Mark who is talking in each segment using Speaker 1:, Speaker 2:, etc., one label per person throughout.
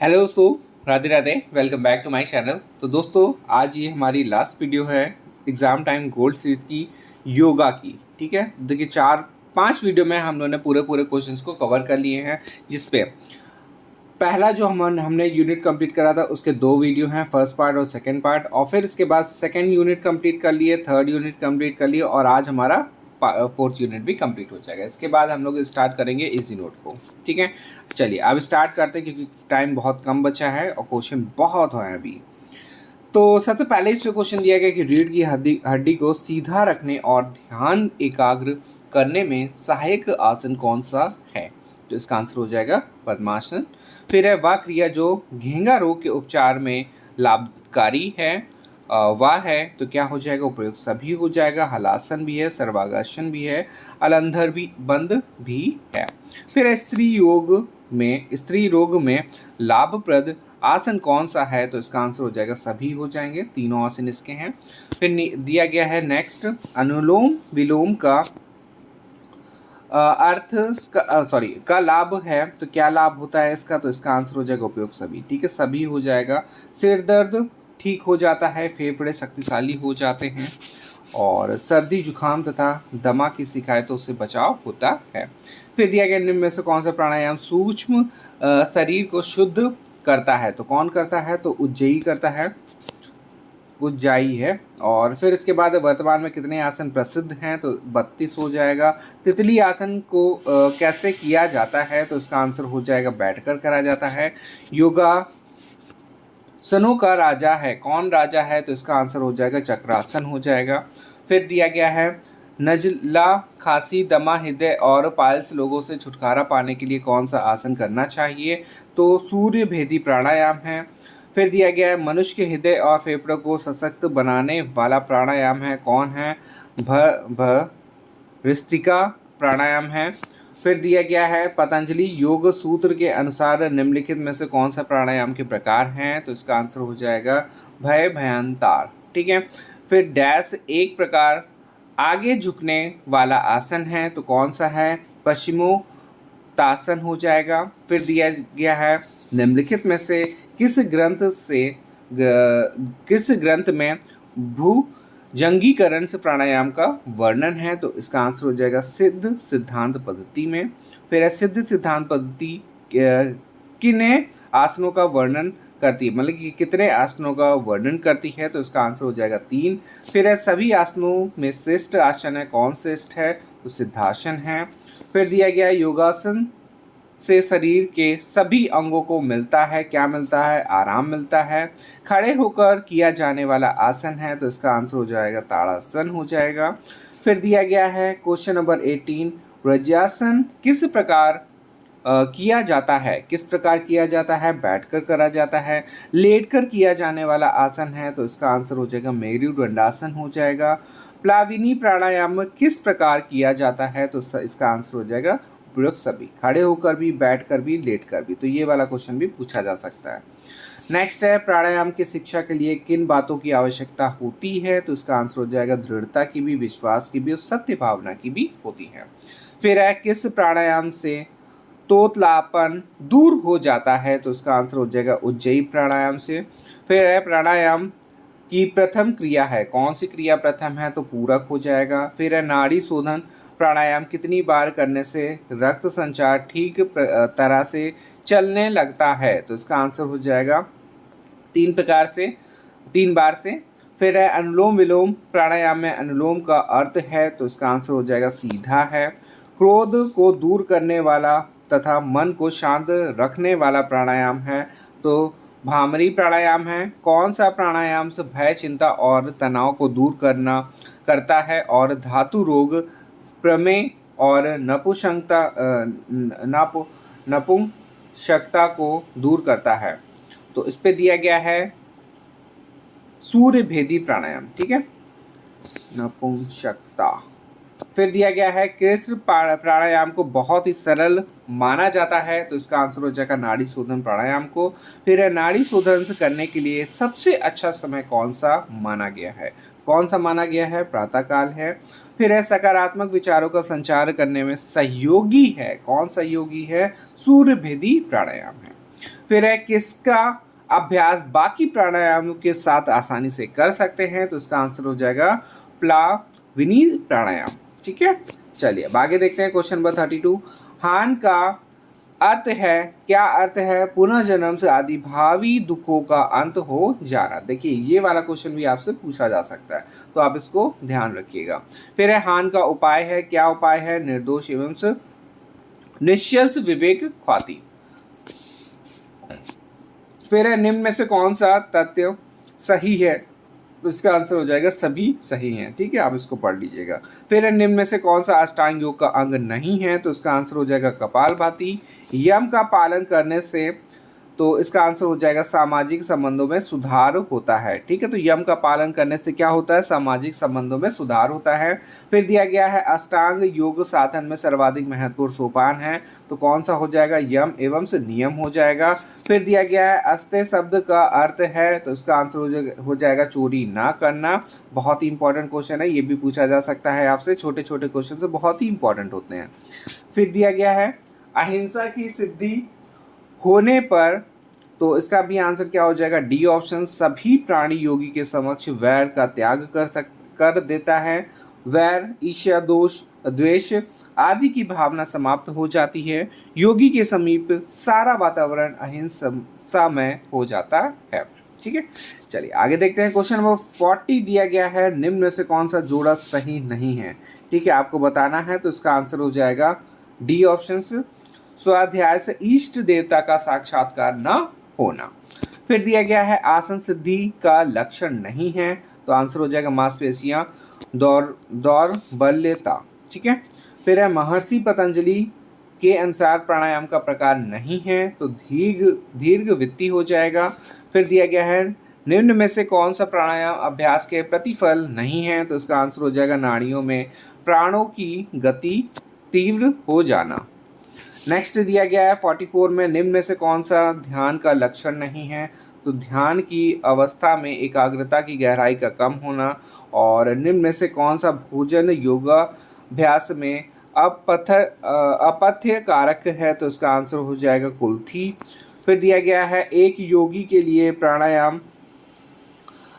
Speaker 1: Hello दोस्तों, Radhe Radhe. Welcome back to my channel. तो दोस्तों, आज ये हमारी लास्ट वीडियो है एग्ज़ाम टाइम गोल्ड सीरीज़ की योगा की। ठीक है, देखिए 4-5 वीडियो में हम लोगों ने पूरे पूरे क्वेश्चंस को कवर कर लिए हैं, जिसपे पहला जो हमने यूनिट कंप्लीट करा था उसके 2 वीडियो हैं, फर्स्ट पार्ट और सेकंड पार्ट। और फिर इसके बाद सेकंड यूनिट कंप्लीट कर लिए, थर्ड यूनिट कंप्लीट कर लिए और आज हमारा फोर्थ यूनिट भी कंप्लीट हो जाएगा। इसके बाद हम लोग स्टार्ट करेंगे इजी नोट को। ठीक है, चलिए अब स्टार्ट करते हैं क्योंकि टाइम बहुत कम बचा है और क्वेश्चन बहुत हैं अभी। तो सबसे पहले इस पे क्वेश्चन दिया गया कि रीढ़ की हड्डी को सीधा रखने और ध्यान एकाग्र करने में सहायक आसन कौन सा है। तो इसका आंसर हो जाएगा पद्मासन। फिर है वह क्रिया जो घेंगा रोग के उपचार में लाभकारी है, वह है तो क्या हो जाएगा, उपयुक्त सभी हो जाएगा। हलासन भी है, सर्वांगासन भी है, अलंधर भी बंद भी है। फिर है स्त्री रोग में लाभप्रद आसन कौन सा है। तो इसका आंसर हो जाएगा सभी हो जाएंगे, तीनों आसन इसके हैं। फिर दिया गया है नेक्स्ट, अनुलोम विलोम का का लाभ है तो क्या लाभ होता है इसका। तो इसका आंसर हो जाएगा उपयोग सभी। ठीक है, सभी हो जाएगा। सिर दर्द ठीक हो जाता है, फेफड़े शक्तिशाली हो जाते हैं और सर्दी जुकाम तथा दमा की शिकायतों से बचाव होता है। फिर दिया गया निम्न में से कौन सा प्राणायाम सूक्ष्म शरीर को शुद्ध करता है। तो कौन करता है, तो उज्जयी करता है, उज्जाई है। और फिर इसके बाद वर्तमान में कितने आसन प्रसिद्ध हैं। तो 32 हो जाएगा। तितली आसन को कैसे किया जाता है। तो इसका आंसर हो जाएगा बैठकर करा जाता है। योगा सनों का राजा है, कौन राजा है। तो इसका आंसर हो जाएगा चक्रासन हो जाएगा। फिर दिया गया है नजला खांसी दमा हृदय और पाइल्स लोगों से छुटकारा पाने के लिए कौन सा आसन करना चाहिए। तो सूर्य भेदी प्राणायाम है। फिर दिया गया है मनुष्य के हृदय और फेफड़ों को सशक्त बनाने वाला प्राणायाम है, कौन है, भस्त्रिका प्राणायाम है। फिर दिया गया है पतंजलि योग सूत्र के अनुसार निम्नलिखित में से कौन सा प्राणायाम के प्रकार हैं। तो इसका आंसर हो जाएगा भय भयंतार। ठीक है, फिर डैश एक प्रकार आगे झुकने वाला आसन है तो कौन सा है, पश्चिमोत्तासन हो जाएगा। फिर दिया गया है निम्नलिखित में से किस ग्रंथ में भुजंगीकरण से प्राणायाम का वर्णन है। तो इसका आंसर हो जाएगा सिद्ध सिद्धांत पद्धति में। फिर है सिद्ध सिद्धांत पद्धति किन्हीं आसनों का वर्णन करती है, मतलब कि कितने आसनों का वर्णन करती है। तो इसका आंसर हो जाएगा 3। फिर है सभी आसनों में श्रेष्ठ आसन है, कौन श्रेष्ठ है, तो सिद्धासन है। फिर दिया गया योगासन से शरीर के सभी अंगों को मिलता है, क्या मिलता है, आराम मिलता है। खड़े होकर किया जाने वाला आसन है तो इसका आंसर हो जाएगा ताड़ासन हो जाएगा। फिर दिया गया है क्वेश्चन नंबर 18, वज्रासन किस प्रकार किया जाता है, किस प्रकार किया जाता है, बैठकर करा जाता है, लेटकर किया जाने वाला आसन है। तो इसका आंसर हो जाएगा मेरुदंडासन हो जाएगा। प्लाविनी प्राणायाम किस प्रकार किया जाता है। तो इसका आंसर हो जाएगा उपयुक्त सभी, खड़े होकर भी, बैठकर भी, लेटकर भी। तो ये वाला क्वेश्चन भी पूछा जा सकता है। नेक्स्ट है प्राणायाम की शिक्षा के लिए किन बातों की आवश्यकता होती है। तो इसका आंसर हो जाएगा दृढ़ता की भी, विश्वास की भी और सत्य भावना की भी होती है। फिर है किस प्राणायाम से तोतलापन दूर हो जाता है। तो इसका आंसर हो जाएगा उज्जयी प्राणायाम से। फिर है प्राणायाम की प्रथम क्रिया है, कौन सी क्रिया प्रथम है, तो पूरक हो जाएगा। फिर है नाड़ी शोधन प्राणायाम कितनी बार करने से रक्त संचार ठीक तरह से चलने लगता है। तो इसका आंसर हो जाएगा 3 बार से। फिर है अनुलोम विलोम प्राणायाम में अनुलोम का अर्थ है तो इसका आंसर हो जाएगा सीधा है। क्रोध को दूर करने वाला तथा मन को शांत रखने वाला प्राणायाम है तो भामरी प्राणायाम है। कौन सा प्राणायाम से भय चिंता और तनाव को दूर करता है और धातु रोग प्रमेय और नपुंसकता को दूर करता है। तो इस पे दिया गया है सूर्य भेदी प्राणायाम। ठीक है, नपुंसकता। फिर दिया गया है किस प्राणायाम को बहुत ही सरल माना जाता है। तो इसका आंसर हो जाएगा नाड़ी शोधन प्राणायाम को। फिर है नाड़ी शोधन करने के लिए सबसे अच्छा समय कौन सा माना गया है, कौन सा माना गया है, प्रातःकाल है। फिर है सकारात्मक विचारों का संचार करने में सहयोगी है, कौन सहयोगी है, सूर्य भेदी प्राणायाम है। फिर है किसका अभ्यास बाकी प्राणायामों के साथ आसानी से कर सकते हैं, तो इसका आंसर हो जाएगा प्लाविनी प्राणायाम। ठीक है, चलिए अब आगे देखते हैं क्वेश्चन नंबर 32। हान का अर्थ है, क्या अर्थ है पुनः जन्म से आदि भावी दुखों का अंत हो जाना। देखिए ये वाला क्वेश्चन भी आपसे पूछा जा सकता है, तो आप इसको ध्यान रखिएगा। फिर है हान का उपाय है, क्या उपाय है, निर्दोष एवं निश्चल विवेक ख्याति। फिर है निम्न में से कौन सा तथ्य सही है, तो इसका आंसर हो जाएगा सभी सही हैं। ठीक है, आप इसको पढ़ लीजिएगा। फिर है निम्न में से कौन सा अष्टांग योग का अंग नहीं है, तो इसका आंसर हो जाएगा कपालभाति। यम का पालन करने से, तो इसका आंसर हो जाएगा सामाजिक संबंधों में सुधार होता है। ठीक है, तो यम का पालन करने से क्या होता है, सामाजिक संबंधों में सुधार होता है। फिर दिया गया है अष्टांग योग साधन में सर्वाधिक महत्वपूर्ण सोपान है, तो कौन सा हो जाएगा, यम एवं से नियम हो जाएगा। फिर दिया गया है अस्ते शब्द का अर्थ है, तो इसका आंसर हो जाएगा चोरी ना करना। बहुत ही इंपॉर्टेंट क्वेश्चन है, ये भी पूछा जा सकता है आपसे, छोटे छोटे क्वेश्चन से बहुत ही इंपॉर्टेंट होते हैं। फिर दिया गया है अहिंसा की सिद्धि होने पर, तो इसका भी आंसर क्या हो जाएगा, डी ऑप्शन, सभी प्राणी योगी के समक्ष वैर का त्याग कर देता है। वैर, ईर्ष्या, दोष, द्वेष आदि की भावना समाप्त हो जाती है। योगी के समीप सारा वातावरण अहिंसामय हो जाता है। ठीक है, चलिए आगे देखते हैं। क्वेश्चन नंबर 40 दिया गया है, निम्न में से कौन सा जोड़ा सही नहीं है। ठीक है, आपको बताना है, तो इसका आंसर हो जाएगा डी ऑप्शन, स्वाध्याय से इष्ट देवता का साक्षात्कार न होना। फिर दिया गया है आसन सिद्धि का लक्षण नहीं है, तो आंसर हो जाएगा मांसपेशियां दौर्बल्यता। ठीक है, फिर है महर्षि पतंजलि के अनुसार प्राणायाम का प्रकार नहीं है, तो दीर्घ वित्ती हो जाएगा। फिर दिया गया है निम्न में से कौन सा प्राणायाम अभ्यास के प्रतिफल नहीं है, तो इसका आंसर हो जाएगा नाड़ियों में प्राणों की गति तीव्र हो जाना। नेक्स्ट दिया गया है 44 में, निम्न में से कौन सा ध्यान का लक्षण नहीं है, तो ध्यान की अवस्था में एकाग्रता की गहराई का कम होना। और निम्न में से कौन सा भोजन योगाभ्यास में अपथ्य कारक है, तो इसका आंसर हो जाएगा कुल्थी। फिर दिया गया है एक योगी के लिए प्राणायाम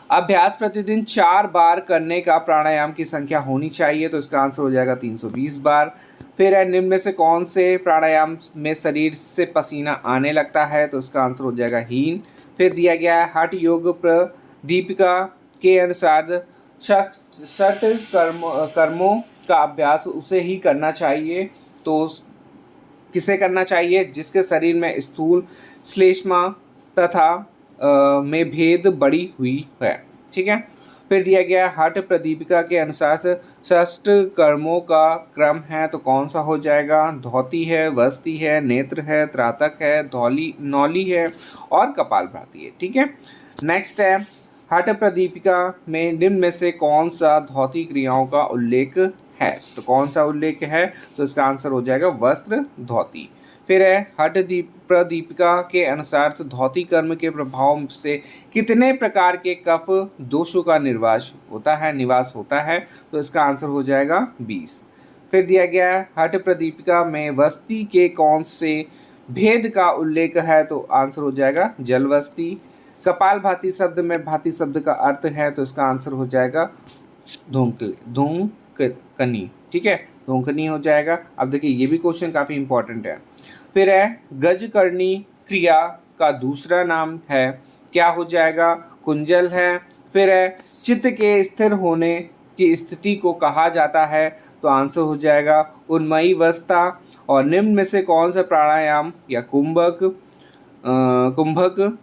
Speaker 1: अभ्यास प्रतिदिन 4 बार करने का प्राणायाम की संख्या होनी चाहिए, तो इसका आंसर हो जाएगा 320 बार। फिर है निम्न में से कौन से प्राणायाम में शरीर से पसीना आने लगता है, तो इसका आंसर हो जाएगा हीन। फिर दिया गया है हठ योग प्रदीपिका के अनुसार षट कर्मों का अभ्यास उसे ही करना चाहिए, तो किसे करना चाहिए, जिसके शरीर में स्थूल श्लेष्मा तथा में भेद बढ़ी हुई है। ठीक है, फिर दिया गया हठ प्रदीपिका के अनुसार षष्ठ कर्मों का क्रम है, तो कौन सा हो जाएगा, धोती है, वस्ती है, नेत्र है, त्रातक है, नौली है और कपालभाति है। ठीक है, नेक्स्ट है हठ प्रदीपिका में निम्न में से कौन सा धोती क्रियाओं का उल्लेख है, तो कौन सा उल्लेख है, तो इसका आंसर हो जाएगा वस्त्र धोती। फिर है हठ प्रदीपिका के अनुसार धोती कर्म के प्रभाव से कितने प्रकार के कफ दोषों का निवास होता है, तो इसका आंसर हो जाएगा 20। फिर दिया गया है हठ प्रदीपिका में वस्ती के कौन से भेद का उल्लेख है, तो आंसर हो जाएगा जलवस्ती। कपालभाति शब्द में भाति शब्द का अर्थ है, तो इसका आंसर हो जाएगा धूमकनी। ठीक है, धूमकनी हो जाएगा। अब देखिए ये भी क्वेश्चन काफ़ी इंपॉर्टेंट है। फिर है गजकर्णी क्रिया का दूसरा नाम है, क्या हो जाएगा, कुंजल है। फिर है चित्त के स्थिर होने की स्थिति को कहा जाता है, तो आंसर हो जाएगा उन्मयी अवस्था। और निम्न में से कौन सा प्राणायाम या कुंभक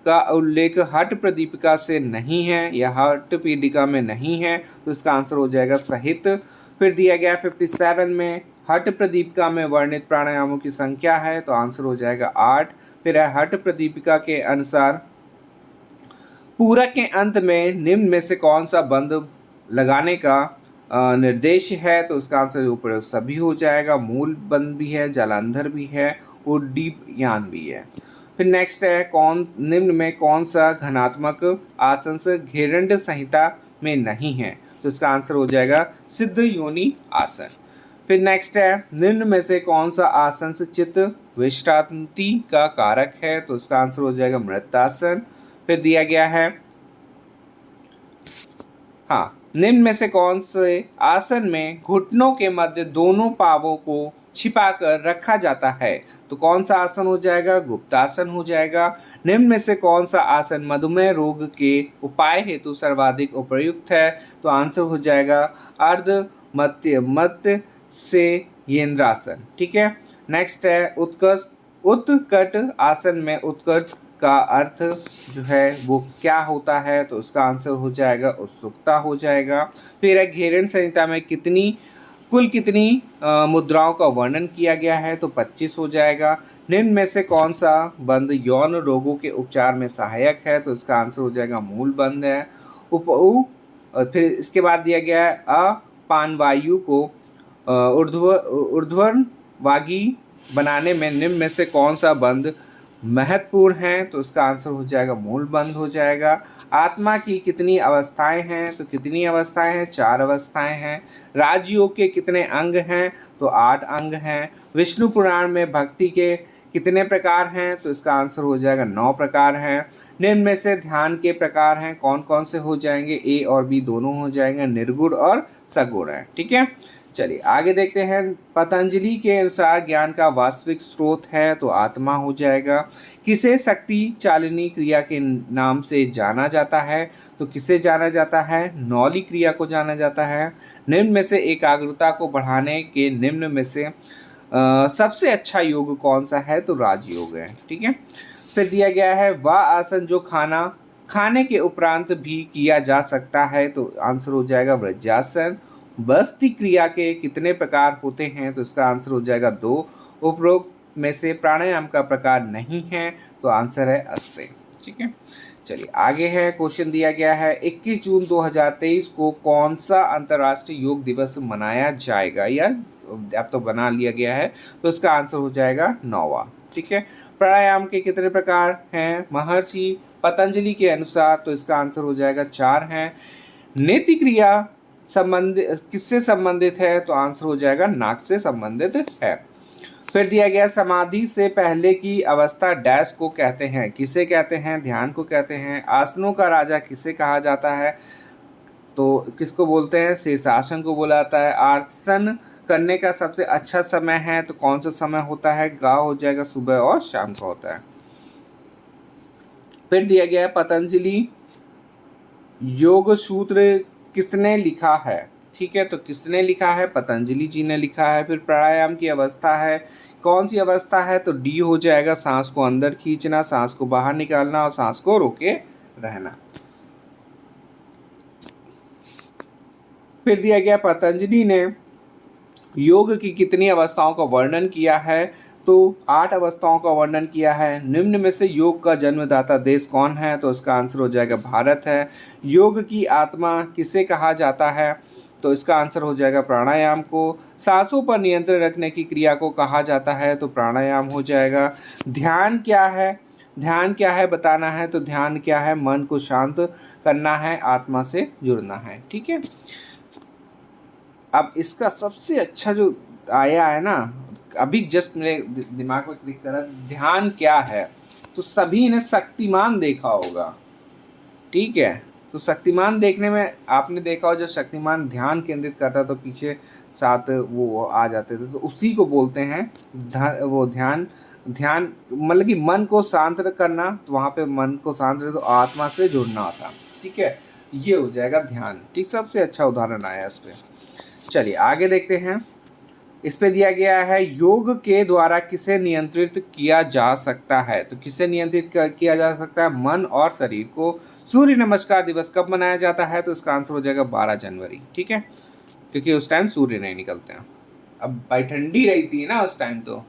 Speaker 1: का उल्लेख हठ प्रदीपिका से नहीं है या हठ पीडिका में नहीं है, तो इसका आंसर हो जाएगा सहित। फिर दिया गया 57 में हठ प्रदीपिका में वर्णित प्राणायामों की संख्या है, तो आंसर हो जाएगा 8। फिर है हठ प्रदीपिका के अनुसार पूरक के अंत में निम्न में से कौन सा बंद लगाने का निर्देश है, तो उसका आंसर ऊपर सभी हो जाएगा। मूल बंद भी है, जलांधर भी है और दीपयान भी है। फिर नेक्स्ट है निम्न में कौन सा घनात्मक आसन से घेरंड संहिता में नहीं है, तो इसका आंसर हो जाएगा सिद्ध योनि आसन। फिर नेक्स्ट है, निम्न में से कौन सा आसन से चित्त विश्रांति का कारक है? तो इसका आंसर हो जाएगा मृत्यासन। फिर दिया गया है, हाँ, निम्न में से कौन से आसन में घुटनों के मध्य दोनों पांवों को छिपाकर रखा जाता है? तो कौन सा आसन हो जाएगा? गुप्तासन हो जाएगा। निम्न में से कौन सा आसन मधुमेह रोग के उपाय हेतु सर्वाधिक उपयुक्त है? तो आंसर हो जाएगा अर्ध मध्य मध्य से येंद्रासन। ठीक है। नेक्स्ट है उत्कट आसन में उत्कट का अर्थ जो है वो क्या होता है? तो उसका आंसर हो जाएगा उत्सुकता हो जाएगा। फिर है, घेरण संहिता में कुल कितनी मुद्राओं का वर्णन किया गया है? तो 25 हो जाएगा। निम्न में से कौन सा बंध यौन रोगों के उपचार में सहायक है? तो इसका आंसर हो जाएगा मूल बंध है। और फिर इसके बाद दिया गया है, अपानवायु को ऊर्ध्ववागी बनाने में निम्न में से कौन सा बंध महत्वपूर्ण है? तो इसका आंसर हो जाएगा मूल बंध हो जाएगा। आत्मा की कितनी अवस्थाएं हैं? तो कितनी अवस्थाएं हैं? 4 अवस्थाएं हैं। राजयोग के कितने अंग हैं? तो 8 अंग हैं। विष्णु पुराण में भक्ति के कितने प्रकार हैं? तो इसका आंसर हो जाएगा 9 प्रकार हैं। निम्न में से ध्यान के प्रकार हैं, कौन कौन से हो जाएंगे? ए और बी दोनों हो जाएंगे, निर्गुण और सगुण है। ठीक है, चलिए आगे देखते हैं। पतंजलि के अनुसार ज्ञान का वास्तविक स्रोत है, तो आत्मा हो जाएगा। किसे शक्ति चालिनी क्रिया के नाम से जाना जाता है? तो किसे जाना जाता है? नौली क्रिया को जाना जाता है। निम्न में से एकाग्रता को बढ़ाने के निम्न में से सबसे अच्छा योग कौन सा है? तो राजयोग है। ठीक है। फिर दिया गया है, वह आसन जो खाने के उपरांत भी किया जा सकता है, तो आंसर हो जाएगा वज्रासन। बस्ती क्रिया के कितने प्रकार होते हैं? तो इसका आंसर हो जाएगा 2। उपरोक्त में से प्राणायाम का प्रकार नहीं है, तो आंसर है अस्ते। ठीक है, चलिए आगे है। क्वेश्चन दिया गया है, 21 जून 2023 को कौन सा अंतर्राष्ट्रीय योग दिवस मनाया जाएगा? या अब तो बना लिया गया है, तो इसका आंसर हो जाएगा 9वां। ठीक है। प्राणायाम के कितने प्रकार हैं महर्षि पतंजलि के अनुसार? तो इसका आंसर हो जाएगा 4 हैं। नेति क्रिया किससे संबंधित है? तो आंसर हो जाएगा नाक से संबंधित है। फिर दिया गया, समाधि से पहले की अवस्था डैश को कहते हैं? किसे कहते हैं? ध्यान को कहते हैं। आसनों का राजा किसे कहा जाता है? तो किसको बोलते हैं? शीर्षासन को बोला जाता है। आसन करने का सबसे अच्छा समय है, तो कौन सा समय होता है? हो जाएगा सुबह और शाम का होता है। फिर दिया गया, पतंजलि योग सूत्र किसने लिखा है? ठीक है, तो किसने लिखा है? पतंजलि जी ने लिखा है। फिर प्राणायाम की अवस्था है, कौन सी अवस्था है? तो डी हो जाएगा, सांस को अंदर खींचना, सांस को बाहर निकालना और सांस को रोके रहना। फिर दिया गया, पतंजलि ने योग की कितनी अवस्थाओं का वर्णन किया है? तो 8 अवस्थाओं का वर्णन किया है। निम्न में से योग का जन्मदाता देश कौन है? तो इसका आंसर हो जाएगा भारत है। योग की आत्मा किसे कहा जाता है? तो इसका आंसर हो जाएगा प्राणायाम को। सांसों पर नियंत्रण रखने की क्रिया को कहा जाता है, तो प्राणायाम हो जाएगा। ध्यान क्या है? ध्यान क्या है बताना है, तो ध्यान क्या है? मन को शांत करना है, आत्मा से जुड़ना है। ठीक है। अब इसका सबसे अच्छा जो आया है ना, अभी जस्ट मेरे दिमाग में क्लिक करा, ध्यान क्या है? तो सभी ने शक्तिमान देखा होगा। ठीक है, तो शक्तिमान देखने में आपने देखा हो, जब शक्तिमान ध्यान केंद्रित करता तो पीछे साथ वो आ जाते थे, तो उसी को बोलते हैं वो ध्यान मतलब कि मन को शांत करना। तो वहाँ पे मन को शांत रहे तो आत्मा से जुड़ना था। ठीक है, ये हो जाएगा ध्यान। ठीक, सबसे अच्छा उदाहरण आया इस पर। चलिए आगे देखते हैं। इस पे दिया गया है, योग के द्वारा किसे नियंत्रित किया जा सकता है? तो किसे नियंत्रित किया जा सकता है? मन और शरीर को। सूर्य नमस्कार दिवस कब मनाया जाता है? तो इसका आंसर हो जाएगा 12 जनवरी। ठीक है, क्योंकि उस टाइम सूर्य नहीं निकलते हैं। अब भाई ठंडी रहती है ना उस टाइम, तो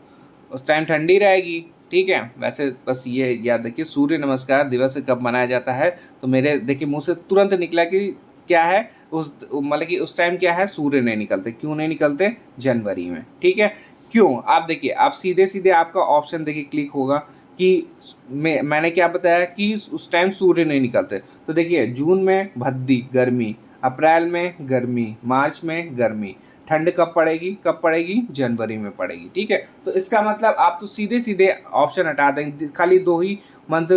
Speaker 1: उस टाइम ठंडी रहेगी। ठीक है, वैसे बस ये याद रखिए, सूर्य नमस्कार दिवस कब मनाया जाता है? तो मेरे देखिए मुँह से तुरंत निकला कि क्या है, उस मतलब कि उस टाइम क्या है, सूर्य नहीं निकलते। क्यों नहीं निकलते? जनवरी में। ठीक है, क्यों? आप देखिए, आप सीधे सीधे आपका ऑप्शन देखिए क्लिक होगा कि मैंने क्या बताया कि उस टाइम सूर्य नहीं निकलते। तो देखिए, जून में भद्दी गर्मी, अप्रैल में गर्मी, मार्च में गर्मी। ठंड कब पड़ेगी जनवरी में पड़ेगी। ठीक है, तो इसका मतलब आप तो सीधे सीधे ऑप्शन हटा देंगे, खाली 2 ही मंथ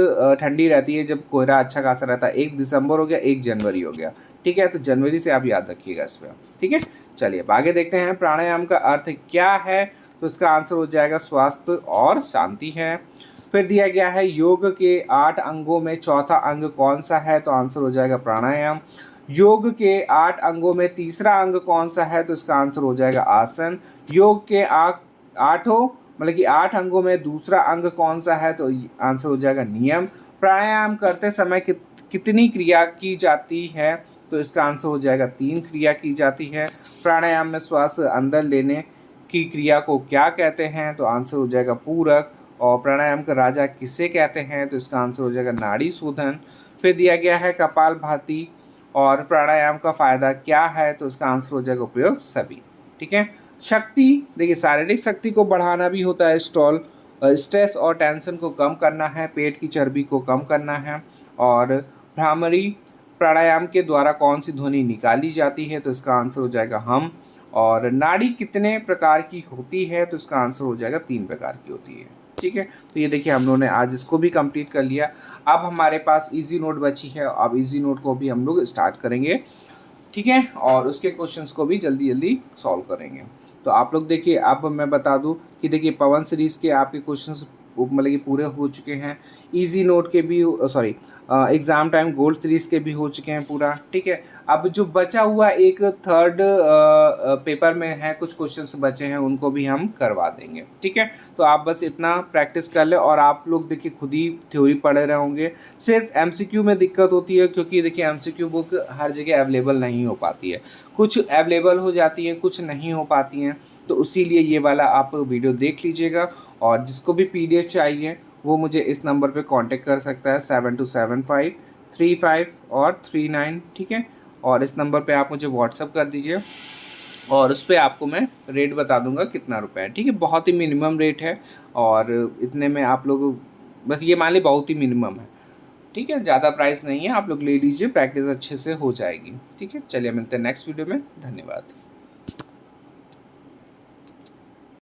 Speaker 1: ठंडी रहती है जब कोहरा अच्छा खासा रहता है, 1 दिसंबर हो गया, 1 जनवरी हो गया। ठीक है, तो जनवरी से आप याद रखिएगा इस पर। ठीक है, चलिए अब आगे देखते हैं प्राणायाम का अर्थ क्या है। तो इसका आंसर हो जाएगा स्वास्थ्य और शांति है। फिर दिया गया है योग के 8 अंगों में चौथा अंग कौन सा है, तो आंसर हो जाएगा प्राणायाम। योग के 8 अंगों में तीसरा अंग कौन सा है, तो इसका आंसर हो जाएगा आसन। योग के आठों मतलब कि 8 अंगों में दूसरा अंग कौन सा है, तो आंसर हो जाएगा नियम। प्राणायाम करते समय कितनी क्रिया की जाती है, तो इसका आंसर हो जाएगा 3 क्रिया की जाती है। प्राणायाम में श्वास अंदर लेने की क्रिया को क्या कहते हैं, तो आंसर हो जाएगा पूरक। और प्राणायाम का राजा किसे कहते हैं, तो इसका आंसर हो जाएगा नाड़ी शोधन। फिर दिया गया है कपालभाति और प्राणायाम का फायदा क्या है, तो इसका आंसर हो जाएगा उपयोग सभी। ठीक है, शक्ति, देखिए शारीरिक शक्ति को बढ़ाना भी होता है, स्ट्रेस और टेंशन को कम करना है, पेट की चर्बी को कम करना है। और भ्रामरी प्राणायाम के द्वारा कौन सी ध्वनि निकाली जाती है, तो इसका आंसर हो जाएगा हम। और नाड़ी कितने प्रकार की होती है, तो इसका आंसर हो जाएगा 3 प्रकार की होती है। ठीक है, तो ये देखिए हम लोगों ने आज इसको भी कंप्लीट कर लिया। अब हमारे पास इजी नोट बची है, अब इजी नोट को भी हम लोग स्टार्ट करेंगे। ठीक है, और उसके क्वेश्चंस को भी जल्दी जल्दी सॉल्व करेंगे। तो आप लोग देखिए, अब मैं बता दूं कि देखिए पवन सीरीज़ के आपके क्वेश्चंस मतलब कि पूरे हो चुके हैं, इजी नोट के भी एग्ज़ाम टाइम गोल्ड सीरीज़ के भी हो चुके हैं पूरा। ठीक है, अब जो बचा हुआ एक थर्ड पेपर में है, कुछ क्वेश्चंस बचे हैं, उनको भी हम करवा देंगे। ठीक है, तो आप बस इतना प्रैक्टिस कर ले। और आप लोग देखिए खुद ही थ्योरी पढ़े रहे होंगे, सिर्फ एमसीक्यू में दिक्कत होती है, क्योंकि देखिए एमसीक्यू बुक हर जगह अवेलेबल नहीं हो पाती है, कुछ अवेलेबल हो जाती है, कुछ नहीं हो पाती हैं। तो इसीलिए ये वाला आप वीडियो देख लीजिएगा। और जिसको भी PDF चाहिए वो मुझे इस नंबर पे कांटेक्ट कर सकता है 727535 और 39। ठीक है, और इस नंबर पे आप मुझे व्हाट्सअप कर दीजिए और उस पर आपको मैं रेट बता दूंगा कितना रुपए है। ठीक है, बहुत ही मिनिमम रेट है और इतने में आप लोग बस ये मान ली बहुत ही मिनिमम है। ठीक है, ज़्यादा प्राइस नहीं है, आप लोग ले लीजिए, प्रैक्टिस अच्छे से हो जाएगी। ठीक है, चलिए मिलते हैं नेक्स्ट वीडियो में। धन्यवाद।